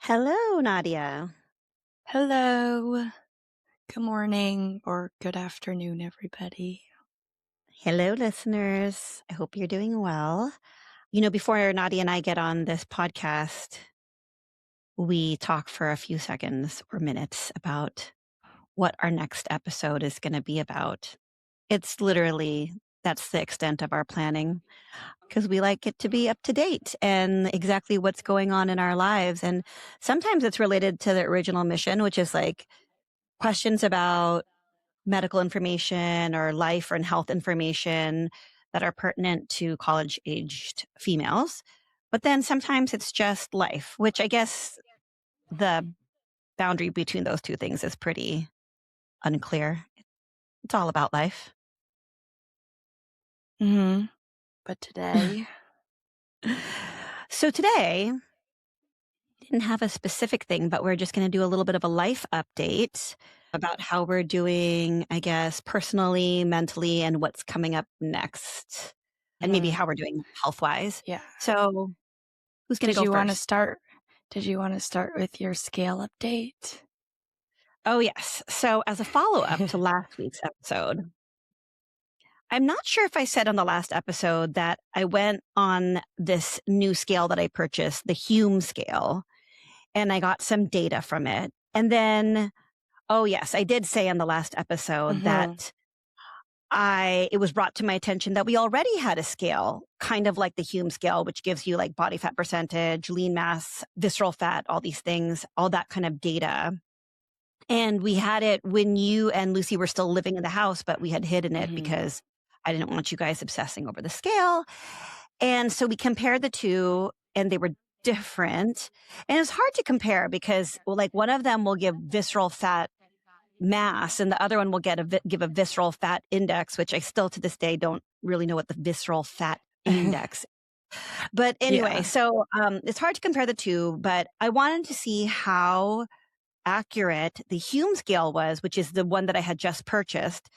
Hello, Nadia. Hello. Good morning or good afternoon, everybody. Hello, listeners. I hope you're doing well. Before Nadia and I get on this podcast, we talk for a few seconds or minutes about what our next episode is going to be about. It's literally, that's the extent of our planning because we like it to be up to date and exactly what's going on in our lives. And sometimes it's related to the original mission, which is like questions about medical information or life and health information that are pertinent to college aged females. But then sometimes it's just life, which I guess the boundary between those two things is pretty unclear. It's all about life. Mm-hmm. But today, So today, didn't have a specific thing, but we're just going to do a little bit of a life update about how we're doing, I guess, personally, mentally, and what's coming up next, and maybe how we're doing health wise. yeah. So, who's going to Did go you want to first? start? Did you want to start with your scale update? Oh, yes. So, as a follow up to last week's episode, I'm not sure if I said on the last episode that I went on this new scale that I purchased, the Hume Scale, and I got some data from it. And then oh, yes, I did say on the last episode that it was brought to my attention that we already had a scale, kind of like the Hume scale, which gives you like body fat percentage, lean mass, visceral fat, all these things, all that kind of data. And we had it when you and Lucy were still living in the house, but we had hidden it because I didn't want you guys obsessing over the scale. And so we compared the two and they were different. And it's hard to compare because, well, like one of them will give visceral fat mass and the other one will give a visceral fat index, which I still to this day don't really know what the visceral fat index. But anyway, Yeah. so it's hard to compare the two, but I wanted to see how accurate the Hume scale was, which is the one that I had just purchased,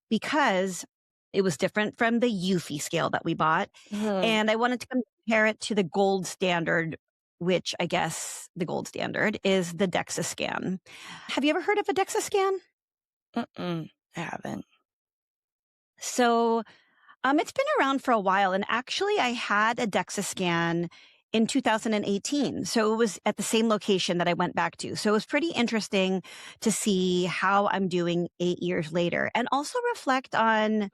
because it was different from the Eufy scale that we bought. And I wanted to compare it to the gold standard, which I guess the gold standard is the DEXA scan. Have you ever heard of a DEXA scan? I haven't. So it's been around for a while. And actually, I had a DEXA scan in 2018. So it was at the same location that I went back to. So it was pretty interesting to see how I'm doing 8 years later and also reflect on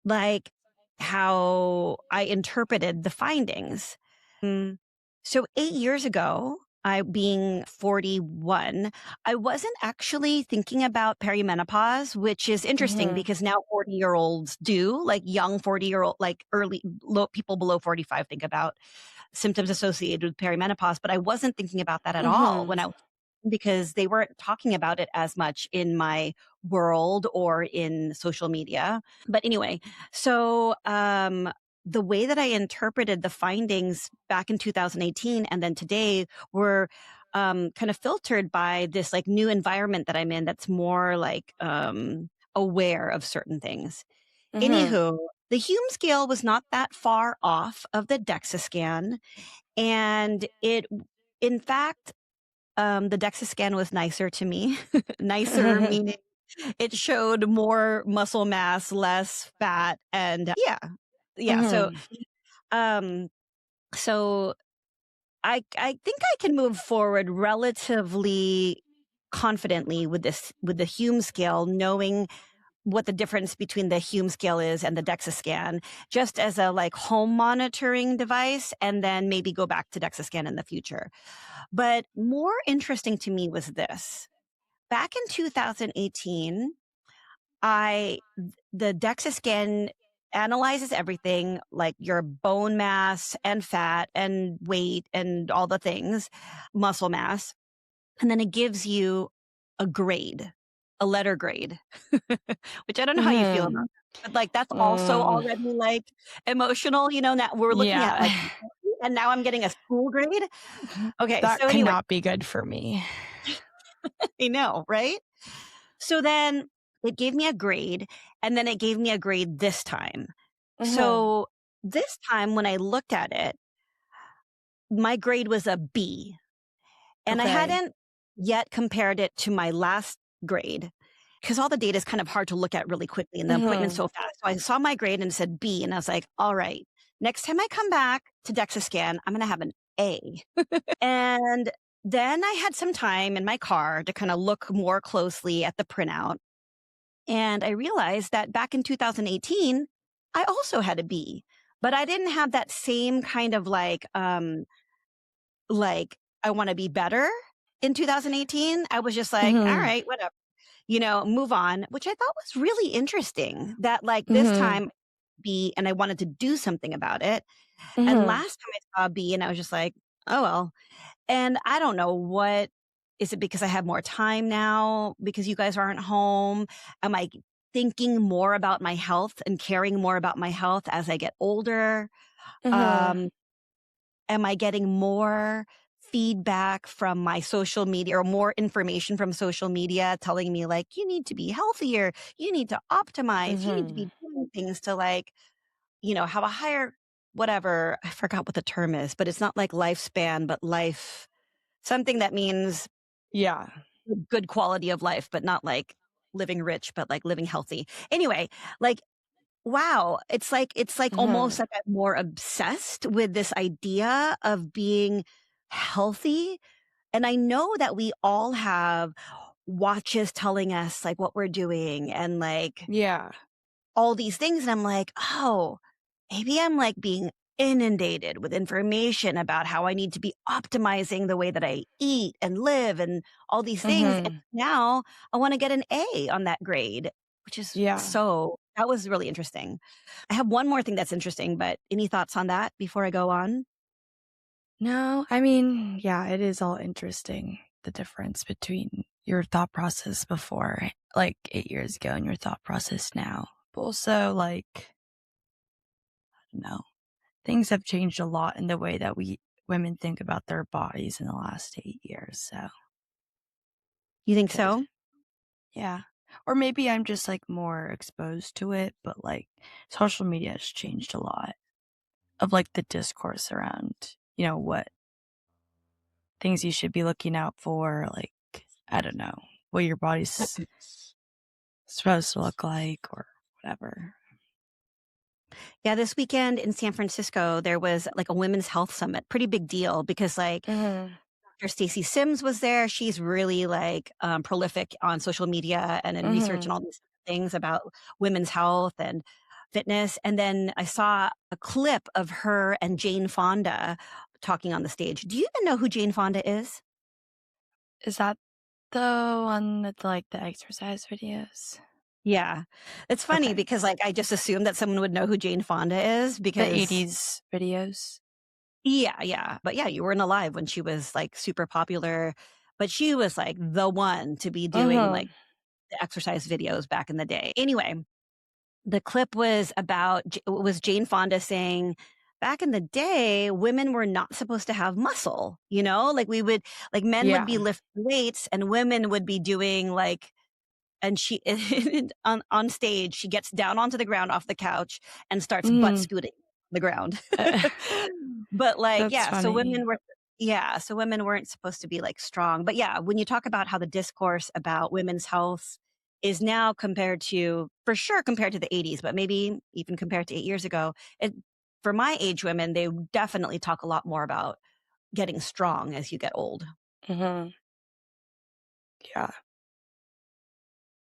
like how I interpreted the findings. So 8 years ago, I being 41, I wasn't actually thinking about perimenopause, which is interesting because now 40-year-olds do, like young 40-year-old, like early low, people below 45 think about symptoms associated with perimenopause, but I wasn't thinking about that at all when I was because they weren't talking about it as much in my world or in social media. But anyway, so the way that I interpreted the findings back in 2018 and then today were kind of filtered by this like new environment that I'm in that's more like aware of certain things. Anywho, the Hume scale was not that far off of the DEXA scan. And in fact, the DEXA scan was nicer to me. Nicer meaning it showed more muscle mass, less fat, and yeah. Um, so I think I can move forward relatively confidently with the Hume scale, knowing what the difference between the Hume scale is and the DEXA scan, just as a like home monitoring device, and then maybe go back to DEXA scan in the future. But more interesting to me was this. Back in 2018, the DEXA scan analyzes everything like your bone mass and fat and weight and all the things, muscle mass. And then it gives you a grade, a letter grade, which I don't know how you feel about that. But like, that's also already like emotional, now we're looking at like, Yeah. and now I'm getting a school grade. Okay. That So anyway, cannot be good for me. I know, right? So then it gave me a grade and then it gave me a grade this time. So this time when I looked at it, my grade was a B. And I Okay. hadn't yet compared it to my last grade because all the data is kind of hard to look at really quickly and the appointment's Mhm. so fast. So I saw my grade and it said B, and I was like, all right, next time I come back to DEXA scan, I'm going to have an A. And then I had some time in my car to kind of look more closely at the printout. And I realized that back in 2018, I also had a B, but I didn't have that same kind of like I want to be better in 2018. I was just like, all Mhm. right, whatever, move on, which I thought was really interesting that like this Mhm. time B and I wanted to do something about it. And Mhm. last time I saw B and I was just like, oh well. And I don't know what is it because I have more time now because you guys aren't home? Am I thinking more about my health and caring more about my health as I get older? Mhm. Um, am I getting more feedback from my social media or more information from social media telling me like you need to be healthier, you need to optimize, you need to Mhm. be doing things to like, have a higher whatever, I forgot what the term is, but it's not like lifespan, but life something that means Yeah. good quality of life, but not like living rich, but like living healthy. Anyway, like, wow, it's like almost Mhm. like I'm more obsessed with this idea of being healthy. And I know that we all have watches telling us like what we're doing and like Yeah. all these things. And I'm like, oh, maybe I'm like being inundated with information about how I need to be optimizing the way that I eat and live and all these things. And Mhm. now I want to get an A on that grade, which is Yeah. so, that was really interesting. I have one more thing that's interesting, but any thoughts on that before I go on? No, I mean, yeah, it is all interesting, the difference between your thought process before, like, 8 years ago and your thought process now. But also, like, I don't know, things have changed a lot in the way that we women think about their bodies in the last 8 years, so You think good. so? Yeah. Or maybe I'm just, like, more exposed to it, but, like, social media has changed a lot of, like, the discourse around, what things you should be looking out for, like, I don't know, what your body's supposed to look like or whatever. Yeah, this weekend in San Francisco, there was like a women's health summit. Pretty big deal because like Mhm. Dr. Stacy Sims was there. She's really like prolific on social media and in research and Mhm. all these things about women's health and fitness. And then I saw a clip of her and Jane Fonda talking on the stage. Do you even know who Jane Fonda is? Is that the one with, like, the exercise videos? Yeah. It's funny Okay. because like I just assumed that someone would know who Jane Fonda is The because '80s videos? yeah, yeah. But yeah, you weren't alive when she was like super popular, but she was like the one to be doing like Mhm. the exercise videos back in the day. Anyway, the clip was about was Jane Fonda saying, "Back in the day, women were not supposed to have muscle, like we would like men would Yeah. be lifting weights and women would be doing like." And she on stage, she gets down onto the ground off the couch and starts butt Mhm. scooting the ground. Uh, But, like, that's yeah, so funny. women weren't supposed to be, like, strong. But, yeah, when you talk about how the discourse about women's health is now compared to for sure compared to the '80s, but maybe even compared to 8 years ago, it for my age women, they definitely talk a lot more about getting strong as you get old. Mhm. Yeah.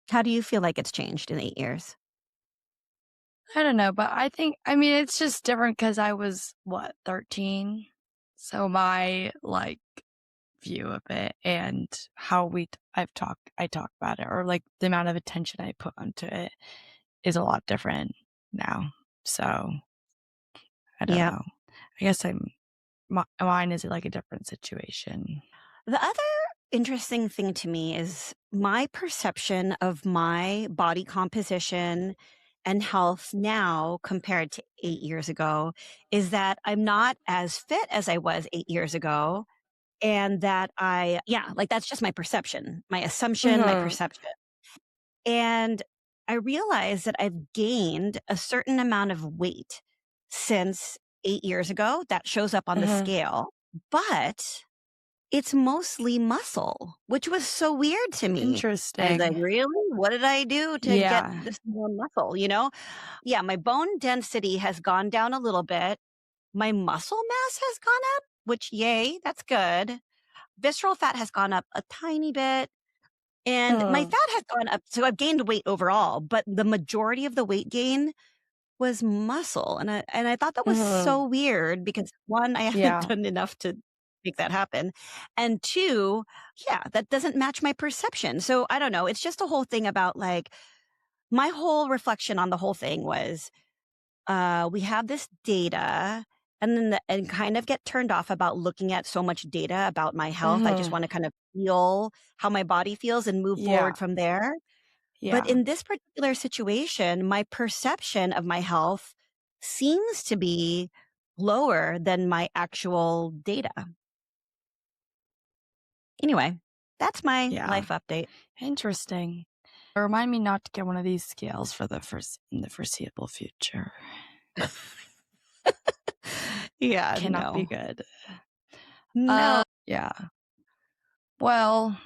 How do you feel like it's changed in 8 years? I don't know, but I mean, it's just different because I was, what, 13? So my, like, view of it and how I talk about it or, like, the amount of attention I put onto it is a lot different now. So, I don't Yep. know. I guess mine is, like, a different situation. The other interesting thing to me is my perception of my body composition and health now compared to 8 years ago is that I'm not as fit as I was 8 years ago, and that yeah, like, that's just my perception, my assumption, my Mhm. perception. And I realize that I've gained a certain amount of weight since 8 years ago that shows up on the Mhm. scale, but It's mostly muscle, which was so weird to me. I was like, Interesting. "Really? What did I do to get Yeah. this more muscle?" You know? Yeah, my bone density has gone down a little bit. My muscle mass has gone up, which yay, that's good. Visceral fat has gone up a tiny bit, and my Uh-huh. fat has gone up, so I've gained weight overall, but the majority of the weight gain was muscle, and I thought that was Uh-huh. so weird because 1, I haven't Yeah. done enough to make that happen, and 2, yeah, that doesn't match my perception, so I don't know, it's just a whole thing about, like my whole reflection on the whole thing was, we have this data, and then and kind of get turned off about looking at so much data about my health. I just Uh-huh. wanna kind of feel how my body feels and move Yeah. forward from there. But Yeah. in this particular situation, my perception of my health seems to be lower than my actual data. Anyway, that's my Yeah. life update. Interesting. Remind me not to get one of these scales for in the foreseeable future. Yeah, Cannot be no. good. No. Yeah. Well,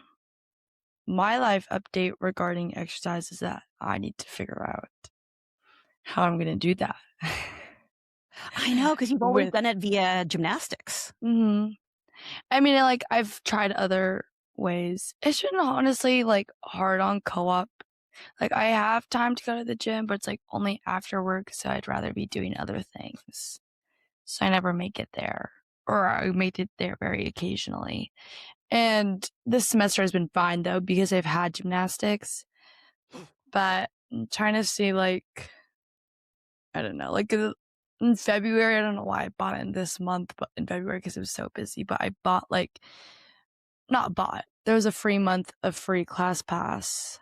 my life update regarding exercise is that I need to figure out how I'm gonna do that. I know, because 'cause you've always With done it via gymnastics. mhm. I mean, like, I've tried other ways. It's been honestly, like, hard on co-op. Like, I have time to go to the gym, but it's, like, only after work, so I'd rather be doing other things. So I never make it there, or I make it there very occasionally. And this semester has been fine, though, because I've had gymnastics, but I'm trying to see, like, I don't know, like, in February, I don't know why I bought it in this month, but in February because it was so busy, but I bought, like not bought. There was a free month of free class pass.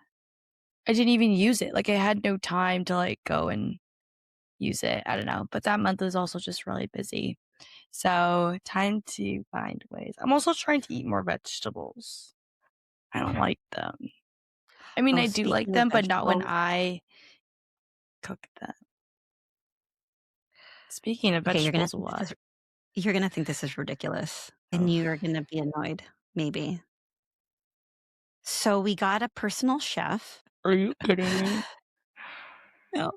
I didn't even use it. Like, I had no time to, like, go and use it. I don't know, but that month was also just really busy. So, time to find ways. I'm also trying to eat more vegetables. I don't like them. I mean, Oh, I do like speaking of them, but not when vegetables. I cook them. Speaking of Okay, vegetables, what? you're gonna think this is ridiculous, and Oh, you're gonna be annoyed, maybe. So we got a personal chef. are you kidding me? No.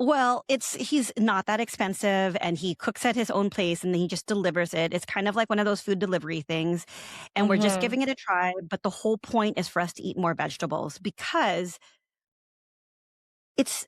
Well, he's not that expensive, and he cooks at his own place, and then he just delivers it. It's kind of like one of those food delivery things, and we're just Mhm. giving it a try, but the whole point is for us to eat more vegetables because it's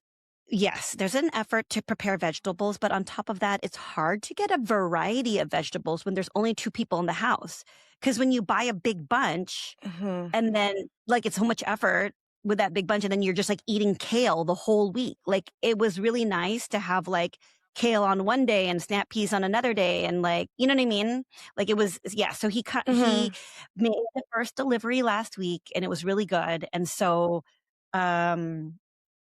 yes, there's an effort to prepare vegetables, but on top of that, it's hard to get a variety of vegetables when there's only 2 people in the house. Because when you buy a big bunch Mhm. and then, like, it's so much effort with that big bunch, and then you're just, like, eating kale the whole week. Like, it was really nice to have, like, kale on one day and snap peas on another day and, like, you know what I mean? Like, it was yeah, so he Mhm. made the first delivery last week, and it was really good, and so, um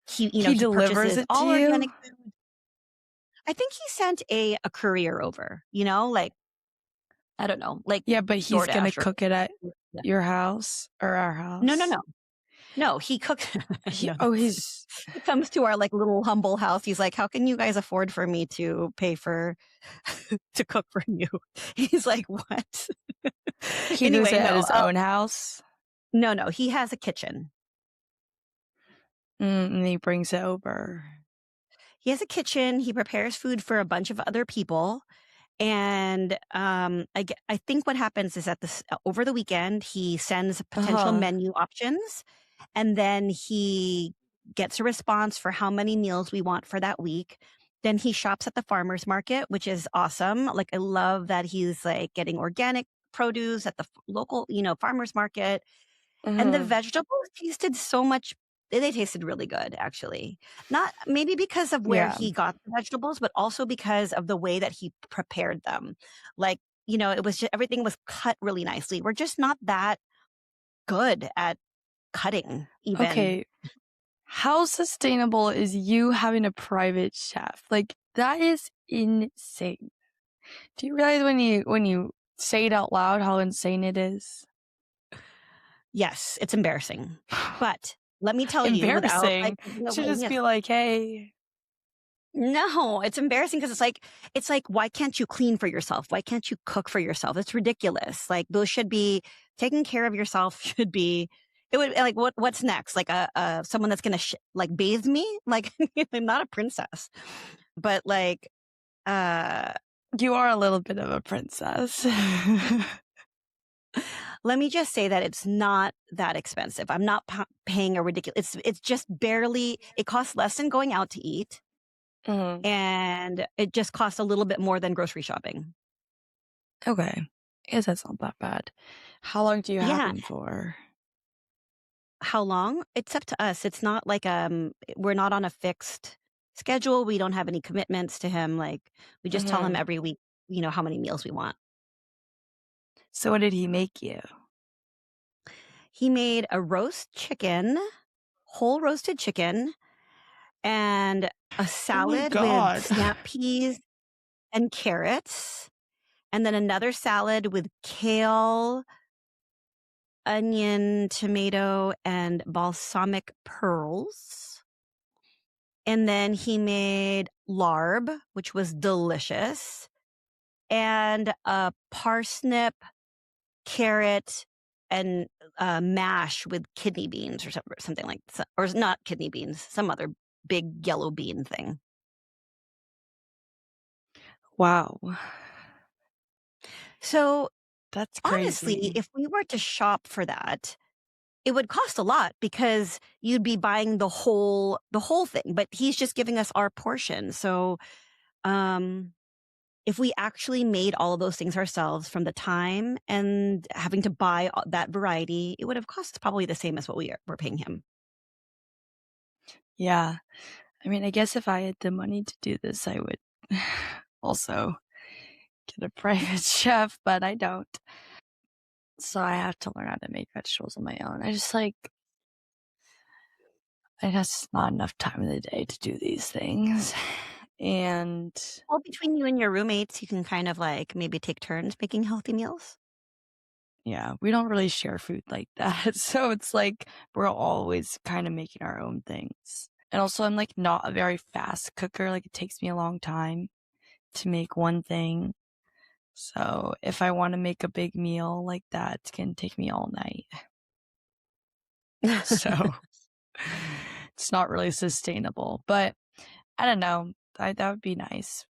He he delivers purchases it to all you? organic food. I think he sent a courier over, like, I don't know, like Yeah, but he's gonna DoorDash or cook it at yeah. your house or our No, no, house? no. No, he cooks no, He's he comes to our, like, little humble house. He's like, "How can you guys afford for me to pay for to cook for you?" He's like, "What?" he does Anyway, it at no, his own house? no, no, he has a kitchen. And he brings it over. He has a kitchen, he prepares food for a bunch of other people. And, I think what happens is that over the weekend, he sends potential Uh-huh. menu options, and then he gets a response for how many meals we want for that week. Then he shops at the farmer's market, which is awesome. Like, I love that he's, like, getting organic produce at the local, farmer's market. And the Mhm. vegetables tasted so much they tasted really good, actually. Not maybe because of where Yeah. he got the vegetables, but also because of the way that he prepared them. Like, it was just everything was cut really nicely. We're just not that good at cutting even. Okay, how sustainable is you having a private chef? Like, that is insane. Do you realize when you say it out loud how insane it is? Yes, it's embarrassing. But let me tell you without, like, Embarrassing. giving Should away just his be like, "Hey." No, it's embarrassing because it's like, why can't you clean for yourself? Why can't you cook for yourself? It's ridiculous. Like those should be taking care of yourself should be it would like what's next? Like someone that's gonna like bathe me? Like I'm not a princess. But like uh You are a little bit of a princess. let me just say that it's not that expensive. I'm not paying a ridiculous it's just barely it costs less than going out to eat Mhm. and it just costs a little bit more than grocery shopping. Okay. I guess that's not that bad. How long do you have Yeah. him for? How long? It's up to us. It's not like, we're not on a fixed schedule. We don't have any commitments to him. Like, we just tell him Mhm. every week, how many meals we want. So what did he make you? He made a roast chicken, whole roasted chicken, and a Oh my salad with god. snap peas and carrots, and then another salad with kale, onion, tomato, and balsamic pearls. And then he made larb, which was delicious, and a parsnip, carrot, and mash with kidney beans or something like or not kidney beans, some other big yellow bean thing. Wow. So That's honestly, crazy. if we were to shop for that, it would cost a lot because you'd be buying the whole thing. But he's just giving us our portion. So um if we actually made all of those things ourselves from the time and having to buy that variety, it would have cost us probably the same as what we're paying him. Yeah. I mean, I guess if I had the money to do this, I would also get a private chef, but I don't. So I have to learn how to make vegetables on my own. I just not enough time in the day to do these things. And Well, between you and your roommates, you can kind of like maybe take turns making healthy meals. yeah, we don't really share food like that. So it's like we're always kind of making our own things. And also, I'm like not a very fast cooker. Like, it takes me a long time to make one thing. So if I want to make a big meal like that, it's going to take me all night. So it's not really sustainable. But I don't know. That would be nice.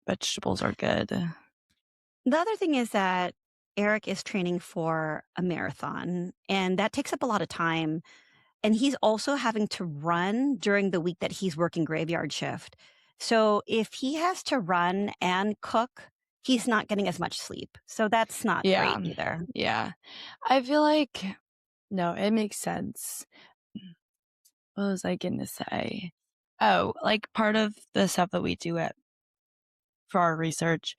Vegetables are good. The other thing is that Eric is training for a marathon, and that takes up a lot of time. And he's also having to run during the week that he's working graveyard shift. So if he has to run and cook, he's not getting as much sleep. So that's not Yeah. great either. Yeah. I feel like, no, it makes sense. What was I going to say? Oh, like part of the stuff that we do for our research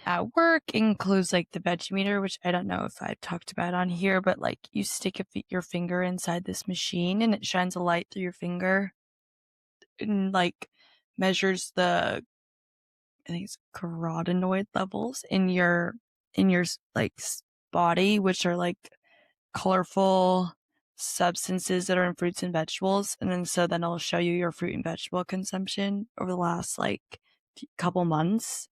at work includes like the Vegemeter, which I don't know if I've talked about on here, but like you stick your finger inside this machine and it shines a light through your finger and like measures the, I think it's carotenoid levels in your like body, which are like colorful substances that are in fruits and vegetables. And then it'll show you your fruit and vegetable consumption over the last like couple months.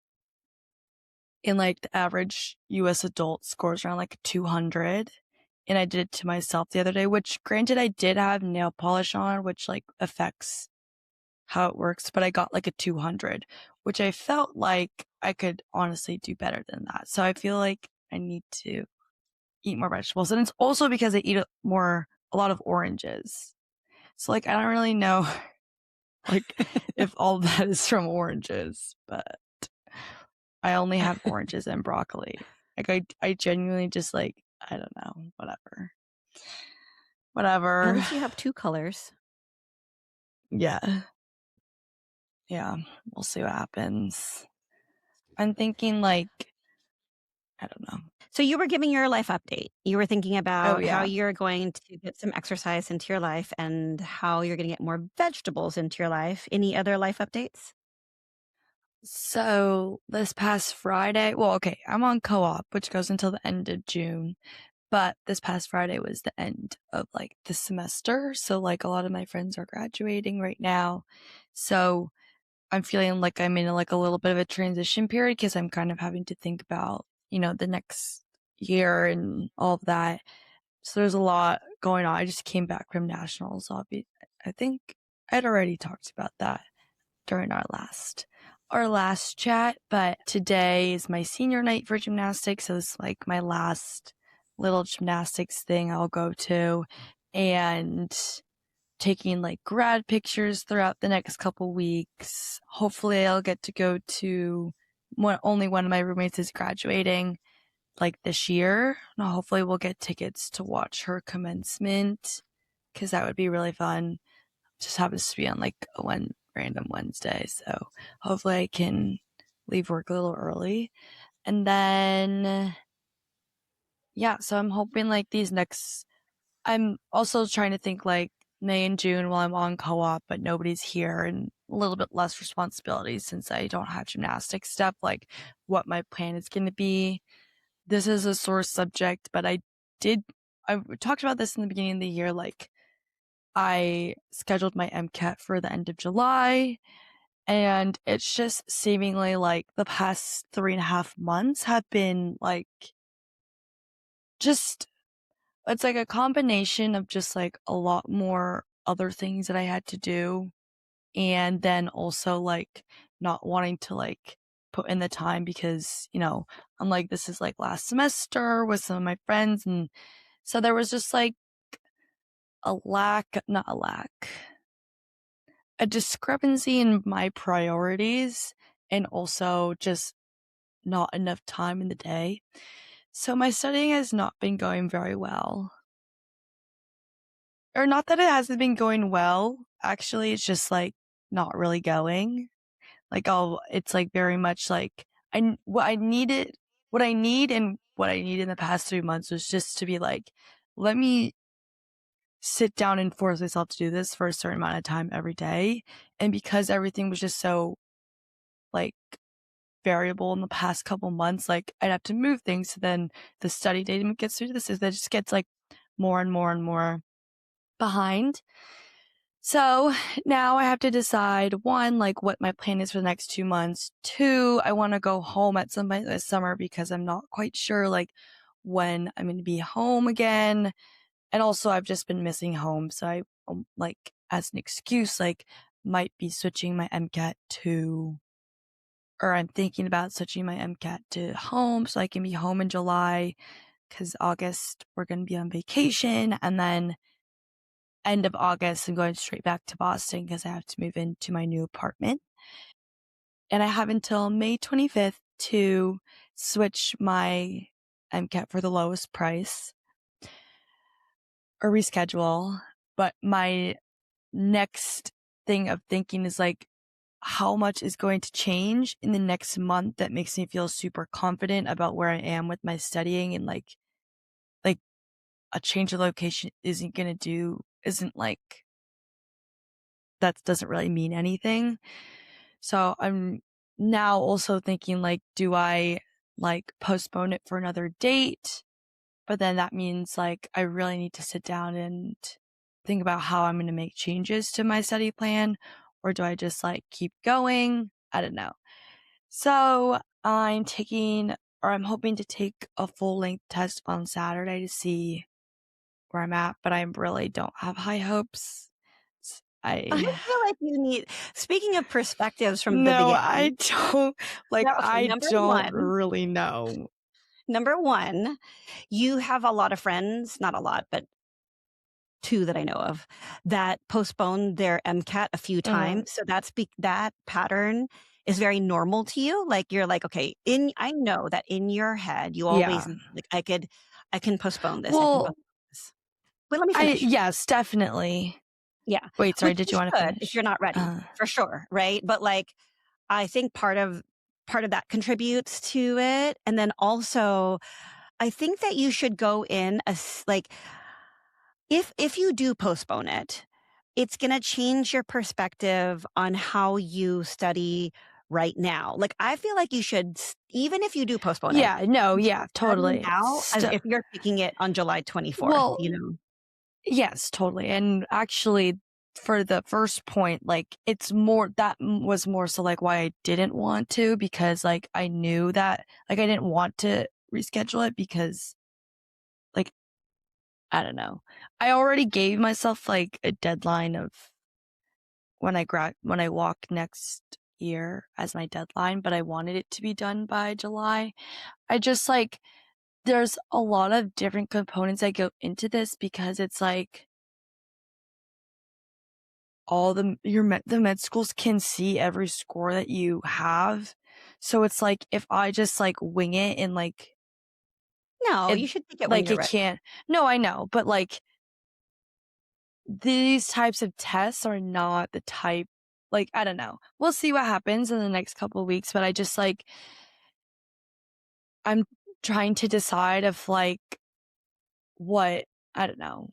And like the average US adult scores around like 200. And I did it to myself the other day, which granted I did have nail polish on, which like affects how it works, but I got like a 200, which I felt like I could honestly do better than that. So I feel like I need to eat more vegetables. And it's also because I eat a lot of oranges. So like I don't really know like if all that is from oranges, but I only have oranges and broccoli. Like I genuinely just like, I don't know, whatever. At Whatever. least you have two colors. Yeah. Yeah. We'll see what happens. I'm thinking like, I don't know. So you were giving your life update. You were thinking Oh about how yeah. you're going to get some exercise into your life and how you're going to get more vegetables into your life. Any other life updates? So this past Friday, well, okay, I'm on co-op, which goes until the end of June. But this past Friday was the end of like the semester. So like a lot of my friends are graduating right now. So I'm feeling like I'm in like a little bit of a transition period because I'm kind of having to think about, the next year and all of that. So there's a lot going on. I just came back from nationals. I think I'd already talked about that during our last chat, but today is my senior night for gymnastics. So it's like my last little gymnastics thing I'll go to, and taking like grad pictures throughout the next couple weeks. Hopefully I'll get to go to only one of my roommates is graduating like this year. And hopefully we'll get tickets to watch her commencement because that would be really fun. Just happens to be on like one random Wednesday. So hopefully I can leave work a little early. And then, yeah, so I'm hoping like I'm also trying to think like May and June while I'm on co-op, but nobody's here and a little bit less responsibilities since I don't have gymnastics stuff, like what my plan is going to be. This is a sore subject, but I talked about this in the beginning of the year. Like I scheduled my MCAT for the end of July, and it's just seemingly like the past 3.5 months have been like just it's like a combination of just like a lot more other things that I had to do, and then also like not wanting to like put in the time because, I'm like, this is like last semester with some of my friends. And so there was just like a discrepancy in my priorities, and also just not enough time in the day. So my studying has not been going very well. Or not that it hasn't been going well, actually, it's just like not really going. Like it's like very much like what I need and what I need in the past 3 months was just to be like, let me sit down and force myself to do this for a certain amount of time every day. And because everything was just so like variable in the past couple months, like I'd have to move things. So then the study date gets through this, that just gets like more and more and more behind. So now I have to decide, one, like what my plan is for the next 2 months. Two, I want to go home at some point this summer because I'm not quite sure like when I'm going to be home again. And also I've just been missing home. So I like as an excuse, like might be switching my MCAT or I'm thinking about switching my MCAT to home so I can be home in July because August we're going to be on vacation. And then end of August, I'm going straight back to Boston because I have to move into my new apartment. And I have until May 25th to switch my MCAT for the lowest price or reschedule. But my next thing of thinking is like, how much is going to change in the next month that makes me feel super confident about where I am with my studying, and like a change of location isn't like that doesn't really mean anything. So I'm now also thinking like, do I like postpone it for another date? But then that means like I really need to sit down and think about how I'm going to make changes to my study plan, or do I just like keep going? I don't know. So I'm hoping to take a full length test on Saturday to see where I'm at, but I really don't have high hopes. I I feel like you need, speaking of perspectives from the No, I beginning. don't Now, okay, I don't really know. number one, you have a lot of friends, not a lot, but two that I know of, that postponed their MCAT a few Mhm. times. So that pattern is very normal to you. Like you're like, okay, I know that in your head you always Yeah. like I can postpone this. I can postpone Well, this. But let me finish. yes, definitely. Yeah. Wait, sorry, Which did you is wanna good if finish? you're not ready, for sure, right? But like I think part of that contributes to it. And then also I think that you should go in as like if you do postpone it, it's going to change your perspective on how you study right now. Like I feel like you should even if you do postpone it, Yeah, no, you yeah, should study totally. now as if you're taking it on July 24th, Well, you know. yes, totally, and actually for the first point, like, it's more, that was more so like why I didn't want to, because like I knew that, like, I didn't want to reschedule it because, like, I don't know. I already gave myself like a deadline of when I walk next year as my deadline, but I wanted it to be done by July. I just like, there's a lot of different components that go into this, because it's like all the med schools can see every score that you have. So it's like if I just like wing it and like No, it, you should take it when like you're it ready. can't. No, I know, but like these types of tests are not the type, like, I don't know. We'll see what happens in the next couple of weeks, but I just like, I'm trying to decide if like what, I don't know,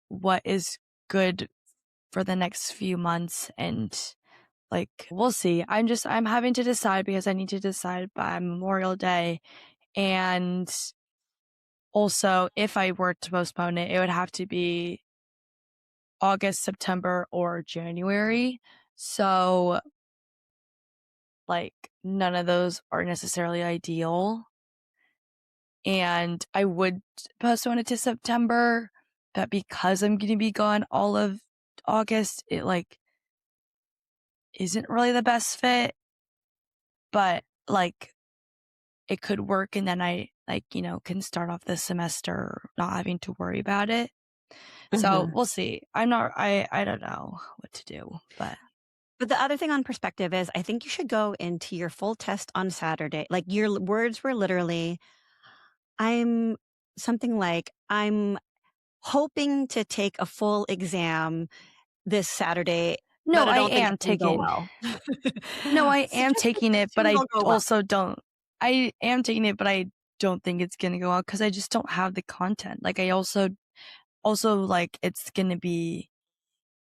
what is good for the next few months, and like we'll see. I'm having to decide because I need to decide by Memorial Day, and also if I were to postpone it, it would have to be August, September, or January. So like none of those are necessarily ideal. And I would postpone it to September, but because I'm going to be gone all of August, it like isn't really the best fit, but like it could work. And then I like, can start off this semester not having to worry about it. So Mhm. we'll see. I don't know what to do, but But the other thing on perspective is I think you should go into your full test on Saturday. Like your words were literally, I'm something like, I'm hoping to take a full exam this Saturday, no, but I I don't think am it's going to go taking, well. no, I So am just taking it, but assume I it'll go well. also don't, I am taking it, but I don't think it's going to go out because I just don't have the content. Like I also like it's going to be,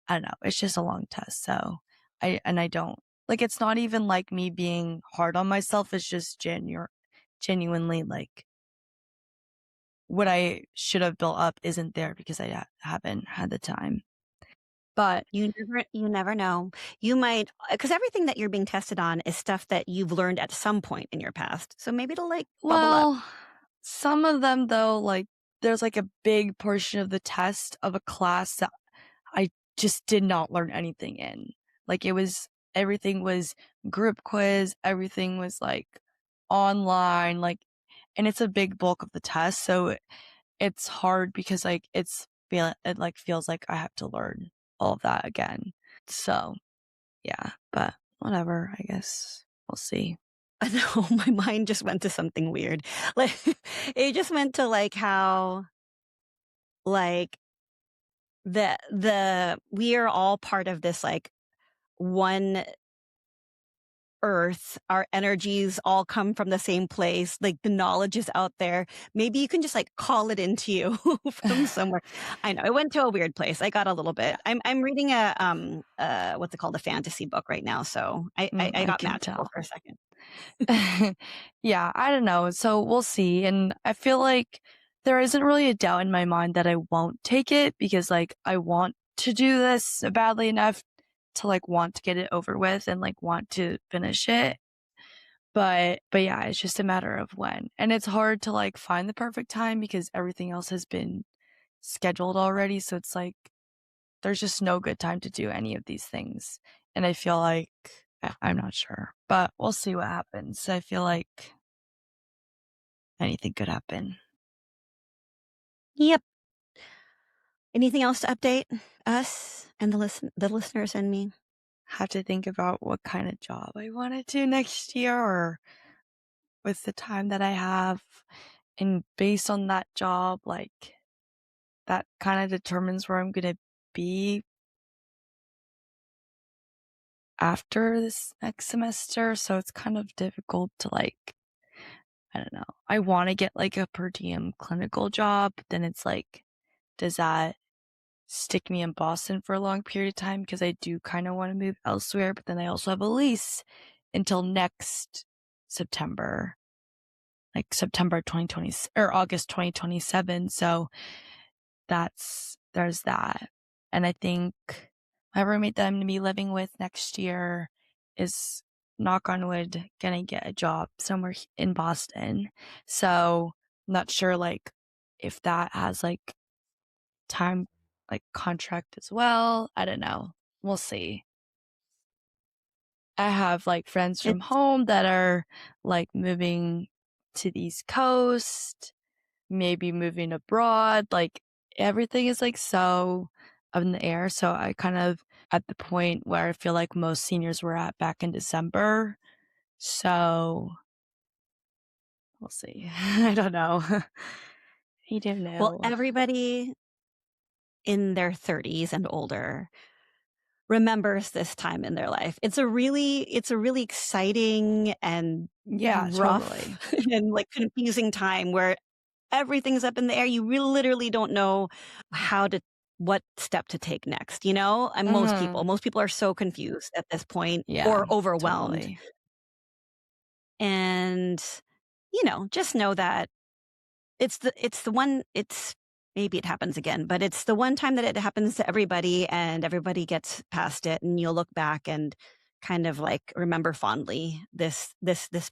I don't know, it's just a long test. So I don't like, it's not even like me being hard on myself. It's just genuinely like what I should have built up isn't there because I haven't had the time. But You never know. You might, because everything that you're being tested on is stuff that you've learned at some point in your past. So maybe it'll like bubble up. well, some of them though, like there's like a big portion of the test of a class that I just did not learn anything in. Like everything was group quiz, everything was like online, like, and it's a big bulk of the test. So it's hard because like it like feels like I have to learn all of that again. So yeah, but whatever, I guess we'll see. I know my mind just went to something weird. Like it just went to like how like the we are all part of this like one earth, our energies all come from the same place, like the knowledge is out there. Maybe you can just like call it into you from somewhere. I know it went to a weird place. I got a little bit. I'm reading a what's it called, a fantasy book right now, so I I got can magical tell. for a second. Yeah, I don't know. So we'll see. And I feel like there isn't really a doubt in my mind that I won't take it because like I want to do this badly enough to like want to get it over with and like want to finish it. But yeah, it's just a matter of when. And it's hard to like find the perfect time because everything else has been scheduled already. So it's like there's just no good time to do any of these things. And I feel like I'm not sure, but we'll see what happens. I feel like anything could happen. Yep. Anything else to update us and the listeners and me? Have to think about what kind of job I want to do next year or with the time that I have. And based on that job, like that kind of determines where I'm going to be after this next semester. So it's kind of difficult to like, I don't know. I want to get like a per diem clinical job, but then it's like, does that stick me in Boston for a long period of time? Because I do kind of want to move elsewhere, but then I also have a lease until next September, like September 2020 or August 2027. So there's that. And I think my roommate that I'm gonna be living with next year is, knock on wood, gonna get a job somewhere in Boston. So I'm not sure like if that has like time like contract as well. I don't know. We'll see. I have like friends from It's home that are like moving to the East Coast, maybe moving abroad. Like everything is like so up in the air. So I kind of at the point where I feel like most seniors were at back in December. So we'll see. I don't know. I don't well, know. everybody in their 30s and older remembers this time in their life. It's a really exciting and Yeah, rough totally. and, like, confusing time where everything's up in the air. You literally don't know how to what step to take next, you know? And Mhm. most people are so confused at this point Yeah, or overwhelmed. totally. And, just know that it's the one it's maybe it happens again, but it's the one time that it happens to everybody and everybody gets past it and you'll look back and kind of like remember fondly this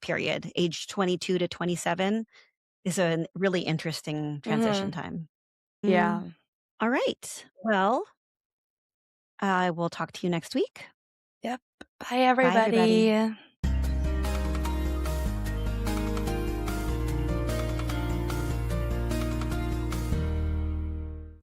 period. Age 22 to 27 is a really interesting transition Mhm. time. Yeah. All right. Well, I will talk to you next week. Yep. Bye, Bye, everybody. everybody.